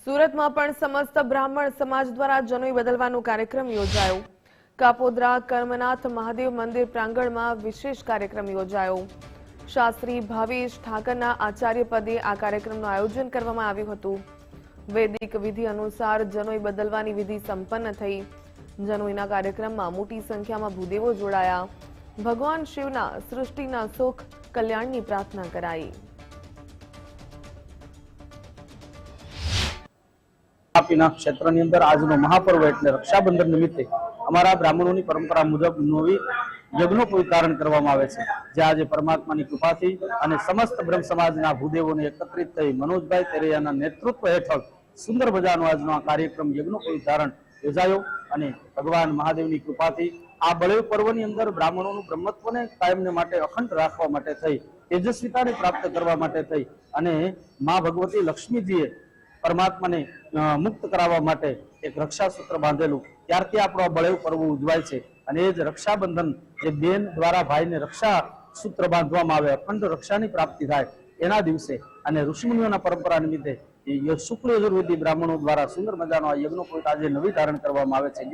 સુરતમાં પણ સમસ્ત બ્રાહ્મણ સમાજ દ્વારા જનોઈ બદલવાનો કાર્યક્રમ યોજાયો। કાપોદ્રા કર્મનાથ મહાદેવ મંદિર પ્રાંગણમાં વિશેષ કાર્યક્રમ યોજાયો। શાસ્ત્રી ભાવેશ ઠાકરના આચાર્ય પદે આ કાર્યક્રમનું આયોજન કરવામાં આવ્યું હતું। વૈદિક વિધિ અનુસાર જનોઈ બદલવાની વિધિ સંપન્ન થઈ। જનોઈના કાર્યક્રમમાં મોટી સંખ્યામાં ભૂદેવો જોડાયા। ભગવાન શિવના સૃષ્ટિના સુખ કલ્યાણની પ્રાર્થના કરાઈ। તાપીના ક્ષેત્રની અંદર આજનો મહાપર્વ એટલે રક્ષાબંધન નિમિત્તે અમારા બ્રાહ્મણોની પરંપરા મુજબ નવી યજ્ઞોપવિત ધારણ કરવામાં આવે છે, જે આજે પરમાત્માની કૃપાથી અને સમસ્ત બ્રહ્મ સમાજના ભૂદેવોને એકત્રિત થઈ મનોજભાઈ તેરૈયાના નેતૃત્વ હેઠળ સુંદર મજાનો આજનો આ કાર્યક્રમ યજ્ઞોપવિત ધારણ યોજાયો અને ભગવાન મહાદેવની કૃપાથી આ બળેવ પર્વની અંદર બ્રાહ્મણોનું બ્રહ્મત્વને કાયમને માટે અખંડ રાખવા માટે થઈ, તેજસ્વીતાને પ્રાપ્ત કરવા માટે થઈ અને મા ભગવતી લક્ષ્મીજીએ પરમાત્માને મુક્ત કરાવવા માટે એક રક્ષા સૂત્ર બાંધેલું, ત્યારથી આપણો આ બળેવ પર્વ ઉજવાય છે। અને એ જ રક્ષાબંધન, જે બેન દ્વારા ભાઈને રક્ષા સૂત્ર બાંધવામાં આવે, અખંડ રક્ષાની પ્રાપ્તિ થાય એના દિવસે અને ઋષિમુનિઓના પરંપરા નિમિત્તે શુક્લ યજુર્વેદી બ્રાહ્મણો દ્વારા સુંદર મજાનો આ યજ્ઞોપવિત આજે નવી ધારણ કરવામાં આવે છે।